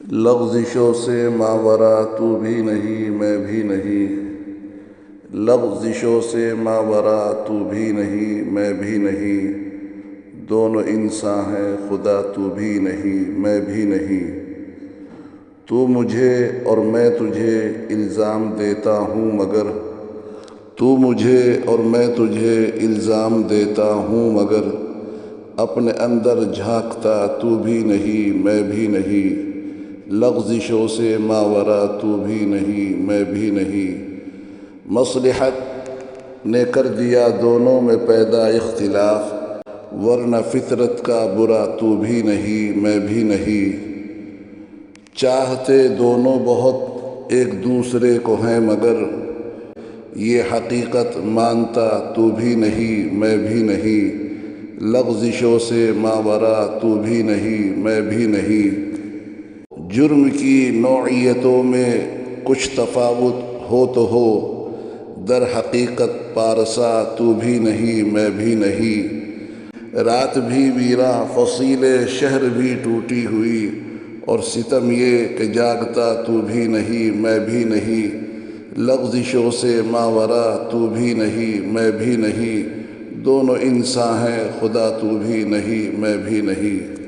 لغزشوں سے ماورا تو بھی نہیں میں بھی نہیں، لغزشوں سے ماورا تو بھی نہیں میں بھی نہیں، دونوں انساں ہیں خدا تو بھی نہیں میں بھی نہیں۔ تو مجھے اور میں تجھے الزام دیتا ہوں مگر، تو مجھے اور میں تجھے الزام دیتا ہوں مگر، اپنے اندر جھانکتا تو بھی نہیں میں بھی نہیں، لغزشوں سے ماورا تو بھی نہیں میں بھی نہیں۔ مصلحت نے کر دیا دونوں میں پیدا اختلاف، ورنہ فطرت کا برا تو بھی نہیں میں بھی نہیں۔ چاہتے دونوں بہت ایک دوسرے کو ہیں مگر، یہ حقیقت مانتا تو بھی نہیں میں بھی نہیں، لغزشوں سے ماورا تو بھی نہیں میں بھی نہیں۔ جرم کی نوعیتوں میں کچھ تفاوت ہو تو ہو، در حقیقت پارسا تو بھی نہیں میں بھی نہیں۔ رات بھی ویراں فصیل شہر بھی ٹوٹی ہوئی، اور ستم یہ کہ جاگتا تو بھی نہیں میں بھی نہیں، لغزشوں سے ماورا تو بھی نہیں میں بھی نہیں، دونوں انساں ہیں خدا تو بھی نہیں میں بھی نہیں۔